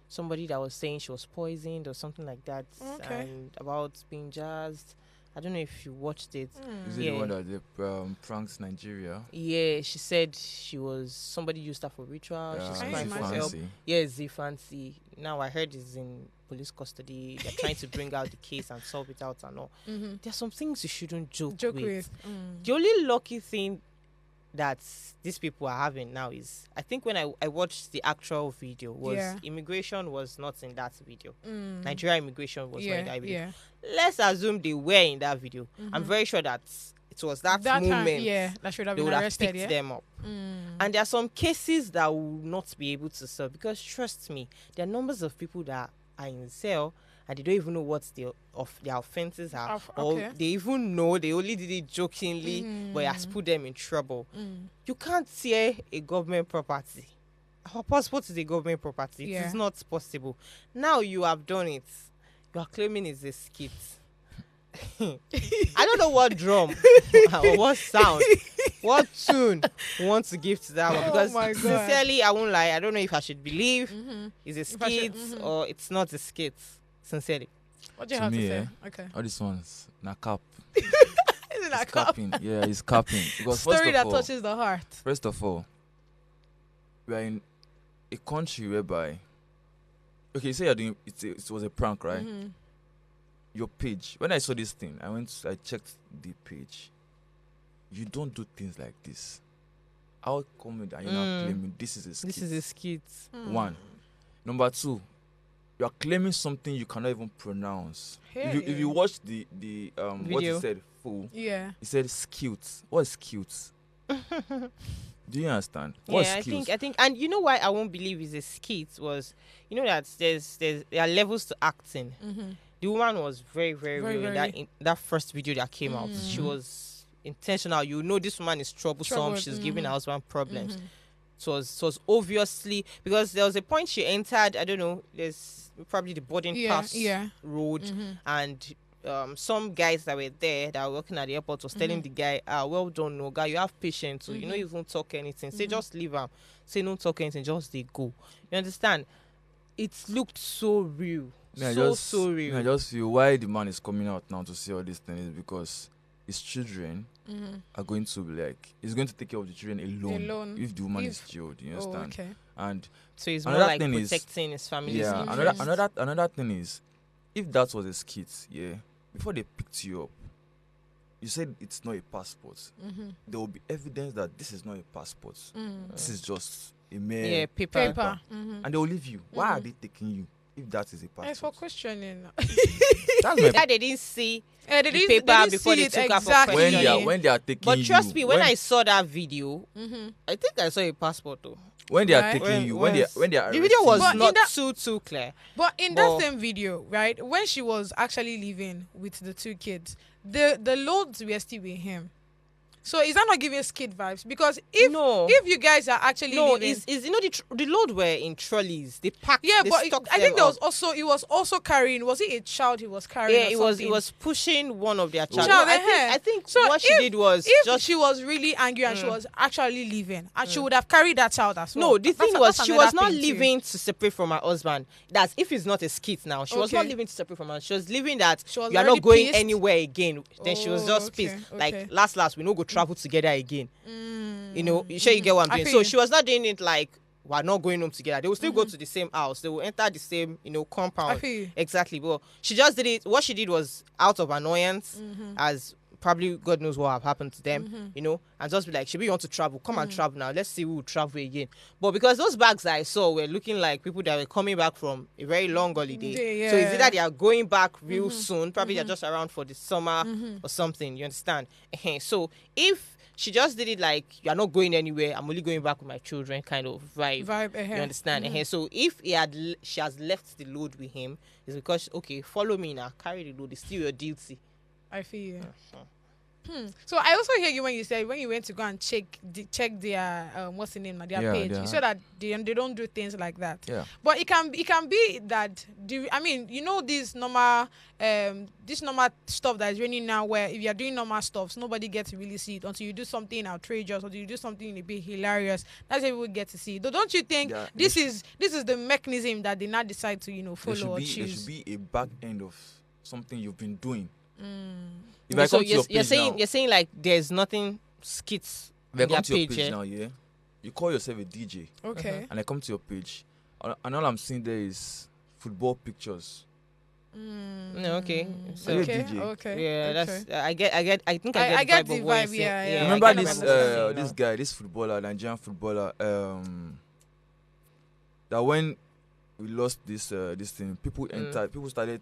somebody that was saying she was poisoned or something like that, and about being jazzed. I don't know if you watched it. Is it the one that they pranks Nigeria? Yeah, she said somebody used her for ritual. Yeah, She's crying for help. Yeah, Z-Fancy. Now I heard it's in police custody. They're trying to bring out the case and solve it out and all. There's some things you shouldn't joke with. The only lucky thing that these people are having now is, I think when I watched the actual video, was immigration was not in that video. Nigeria immigration was not in that video. Let's assume they were in that video. I'm very sure that it was that That moment, time, that should have they been would have arrested. picked them up. And there are some cases that will not be able to solve because trust me, there are numbers of people that are in cell and they don't even know what their offenses are, or they even know they only did it jokingly, but it has put them in trouble. You can't tear a government property. Our passport is a government property. It is not possible. Now you have done it. You are claiming it's a skit. I don't know what drum or what sound, what tune you want to give to that one, because sincerely, I won't lie. I don't know if I should believe it's a skit or it's not a skit. Sincerely, what do you have to say? Okay, all these ones, na cap. Is it a capping? Yeah, it's capping. Because story that touches the heart. First of all, we are in a country whereby, okay, you say you're doing it was a prank, right? Your page. When I saw this thing, I checked the page. You don't do things like this. How come and you're not claiming this is a skit? This is a skit. One. Number two, you are claiming something you cannot even pronounce. Hey. If you watch the what he said full, he said skewed. What is skewed? Do you understand? Yeah, I think, and you know why I won't believe it's a skit was, you know that there are levels to acting. The woman was very real in that first video that came out. She was intentional. You know, this woman is troublesome. She's giving her husband problems. It was obviously because there was a point she entered. I don't know. There's probably the boarding pass road, and some guys that were there that were working at the airport was telling the guy, well done, no guy, you have patience, so you know, you won't talk anything. Say just leave him. Say don't talk anything. Just they go. You understand? It looked so real. So real. I just feel why the man is coming out now to say all these things is because his children are going to be like, he's going to take care of the children alone if the woman is jailed. You understand? And so he's more like protecting his family's interest. Another thing is, if that was a skit, before they picked you up, you said it's not a passport. There will be evidence that this is not a passport. This is just a mere paper. And they will leave you. Why are they taking you if that is a passport? It's for questioning. That they didn't see the paper before they took her for questioning. When they are taking but you. But trust me, when I saw that video, I think I saw a passport though. When they are taking you, when they are the video was not too clear. But in that same video, right, when she was actually living with the two kids, the loads were still with him. So is that not giving skid vibes? Because if you guys are actually living, is you know the load were in trolleys. They packed. Yeah, they but I think there was also he was also carrying. Was it a child he was carrying? Yeah, he was pushing one of their child. I think so. What she did was if she was really angry and she was actually leaving, and she would have carried that child as well. No, the thing was she was not leaving to separate from her husband. That's if it's not a skit now. She was not leaving to separate from her. She was leaving that you are not going anywhere again. Then she was just pissed. Like last we no go travel together again. You know, you sure you get what I'm doing? So she was not doing it like we're not going home together. They will still go to the same house. They will enter the same, compound. Exactly. But she just did it. What she did was out of annoyance, as probably God knows what have happened to them, and just be like, Shibi, you want to travel? Come and travel now. Let's see who will travel again. But because those bags I saw were looking like people that were coming back from a very long holiday. So it's either they are going back real soon, probably they're just around for the summer or something. You understand? So if she just did it like, you're not going anywhere, I'm only going back with my children kind of vibe. You understand? So if she has left the load with him, it's because, okay, follow me now, carry the load, it's still your duty. I feel you. So I also hear you when you said when you went to go and check their what's the name, their page. You said that they don't do things like that. Yeah. But it can be that this normal stuff that is raining now, where if you're doing normal stuff, nobody gets to really see it until you do something outrageous or you do something a bit hilarious. That's how we get to see it. Though, don't you think this is the mechanism that they now decide to follow or choose? There should be a back end of something you've been doing. So you're saying like there's nothing skits if I on come their to your page, page now, you call yourself a DJ. Okay. And I come to your page, and all I'm seeing there is football pictures. No, okay. So okay. Yeah, that's I get. I think I get the vibe. Voice. Yeah. Remember this guy, this footballer, Nigerian footballer. That when we lost this thing, people started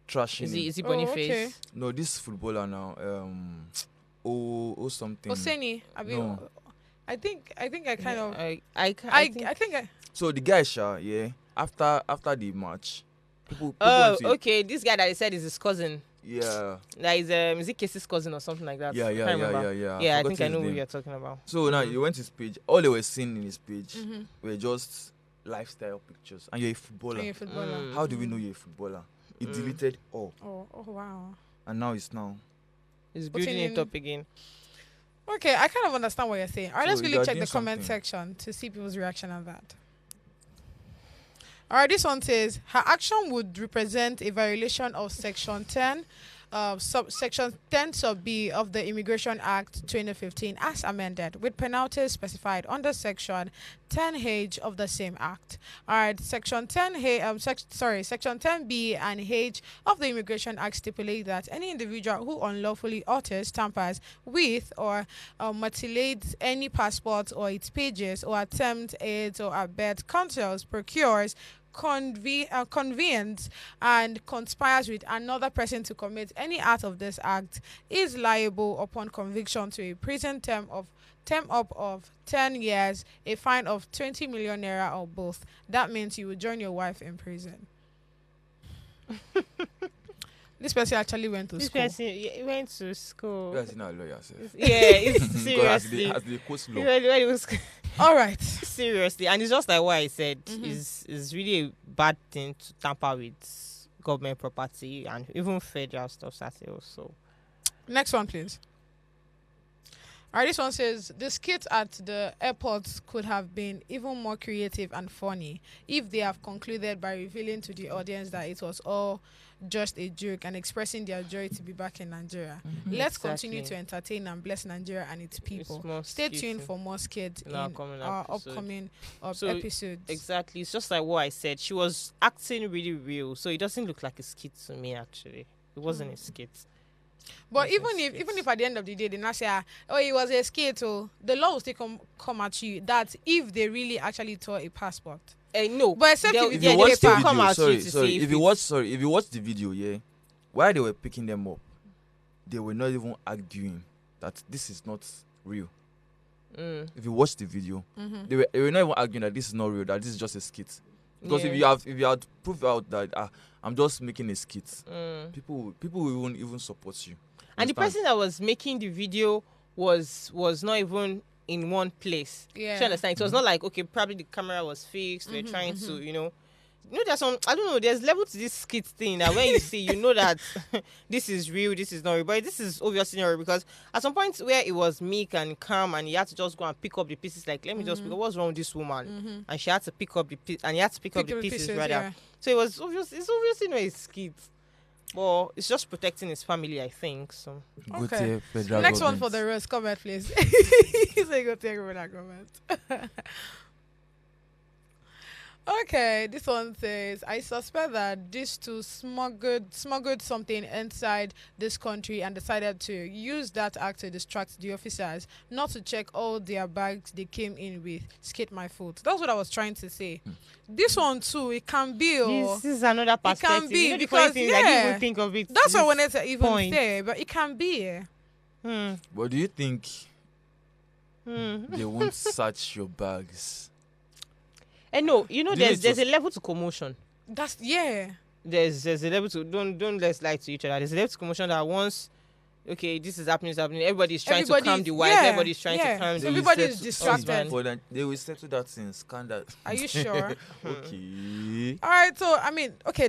trashing. Is he Boniface? Okay. No, this footballer now. oh something. Oseni. No. I think I kind of. I think. So the guy, yeah. After the match, people Oh, went to- okay. This guy that he said is his cousin. Yeah. That is it Casey's cousin or something like that? Yeah. I remember. Yeah, I forgot think I his know what name. you're talking about. So now you went to his page. All they were seeing in his page Mhm. were just lifestyle pictures. And you're a footballer. And you're a footballer. How do we know you're a footballer? He Mm. deleted all. Oh wow. And now it's now. He's Putting building it in- up again. Okay, I kind of understand what you're saying. All right, let's So really you are check the doing comment something. section to see people's reaction on that. All right, this one says her action would represent a violation of Section 10, Section 10 sub B of the Immigration Act 2015 as amended, with penalties specified under Section 10H of the same act. All right, Section 10H, Section 10B and H of the Immigration Act stipulate that any individual who unlawfully alters, tampers with, or mutilates any passport or its pages, or attempts, aids, or abets, conceals, procures, convenes and conspires with another person to commit any act of this act is liable upon conviction to a prison term up of 10 years, a fine of 20 million naira or both. That means you will join your wife in prison. This person actually went to school. He went to school. You guys not a lawyer, sir. Yeah, it's Because seriously. as the quote law. When he was All right. Seriously, and it's just like what I said. Is really a bad thing to tamper with government property and even federal stuff. So, Next one, please. All right, this one says the skits at the airport could have been even more creative and funny if they have concluded by revealing to the audience that it was all just a joke and expressing their joy to be back in Nigeria. Let's continue to entertain and bless Nigeria and its people. Stay tuned for more skits in our upcoming episodes. Exactly, it's just like what I said. She was acting really real, so it doesn't look like a skit to me. Actually, it wasn't a skit. But even if at the end of the day they not say, oh, it was a skit, the law will still come at you. That if they really actually tore a passport. No, but except If you watch the video, if you watch the video, yeah, while they were picking them up, they were not even arguing that this is not real. If you watch the video, they were not even arguing that this is not real, that this is just a skit. Because if you had proved out that I'm just making a skit, people will even support you. And the person that was making the video was not even in one place. Yeah. You understand? It was not like, okay, probably the camera was fixed. They're trying to, there's some, I don't know, there's level to this skit thing that when you see, that this is real, this is not real. But this is obviously not real because at some point where it was meek and calm and he had to just go and pick up the pieces, like, let me just pick up, what's wrong with this woman? And she had to pick up the pieces, and he had to pick up the pieces rather. Yeah. So it's obviously not a skit. But it's just protecting his family, I think. So Okay. Federal Next one government. for the rest. Comment, please. He said go take over that comment. Okay, this one says, I suspect that these two smuggled something inside this country and decided to use that act to distract the officers, not to check all their bags they came in with. Skate my foot. That's what I was trying to say. This one too, it can be. This is another perspective. It can be the because funny thing, I didn't even think of it. That's what I wanted to this even point. say, but it can be. But do you think they won't search your bags? And no, there's just- a level to commotion. There's There's a level to don't let's lie to each other. There's a level to commotion that once this is happening, everybody's trying to calm the wife, everybody's trying to calm the everybody is husband. distracted. For that, they will settle that in scandal. Are you sure? Okay. All right, so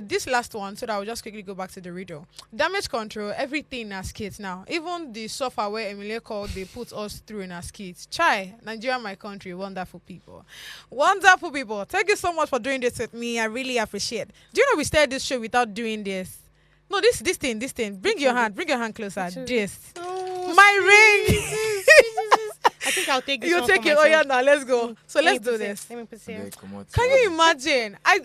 this last one, so that I'll just quickly go back to the riddle. Damage control, everything as kids now. Even the software where Emilia called, they put us through in as kids. Chai, Nigeria, my country, wonderful people. Wonderful people. Thank you so much for doing this with me. I really appreciate. Do you know we started this show without doing this? No, this thing. Bring your hand closer. This. My ring. I think I'll take this You one take for it. Oh yeah, myself. now let's go. So Let me let's do put it- this. Let me put it here. Can you imagine? I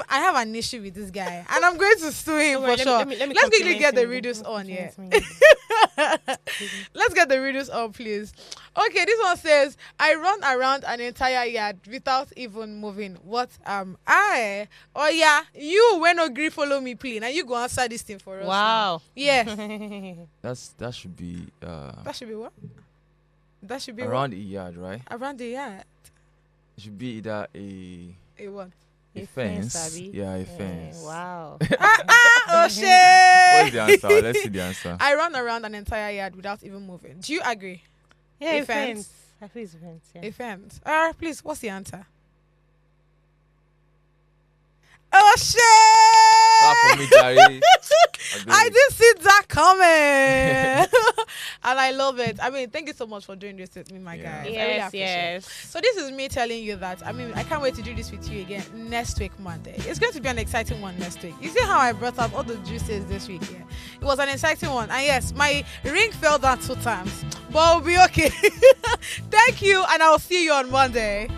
have an issue with this guy, and I'm going to sue him Don't for worry, sure. let me Let's quickly compliment get the him. reduce on, yeah. Compliment Let's get the reduce on, please. Okay, this one says, I run around an entire yard without even moving. What am I? Oh yeah, you when no agree follow me, please. Now you go answer this thing for us. Wow. Now. Yes. That should be That should be what? That should be around what? a yard, right? Around the yard. It should be either a what? a fence. Yeah, a fence. Wow. Oh shit. What is the answer? Let's see the answer. I run around an entire yard without even moving. Do you agree? Yeah, a fence. I feel it's a fence. Yeah. A fence. Please, what's the answer? Oh shit! Clap for me, Jerry. I did see that coming. And I love it. I mean, thank you so much for doing this with me, my guys. I really Yes, appreciate it. yes. So this is me telling you that, I mean, I can't wait to do this with you again next week, Monday. It's going to be an exciting one next week. You see how I brought up all the juices this week? Yeah? It was an exciting one. And yes, my ring fell down 2 times. But we'll be okay. Thank you, and I'll see you on Monday.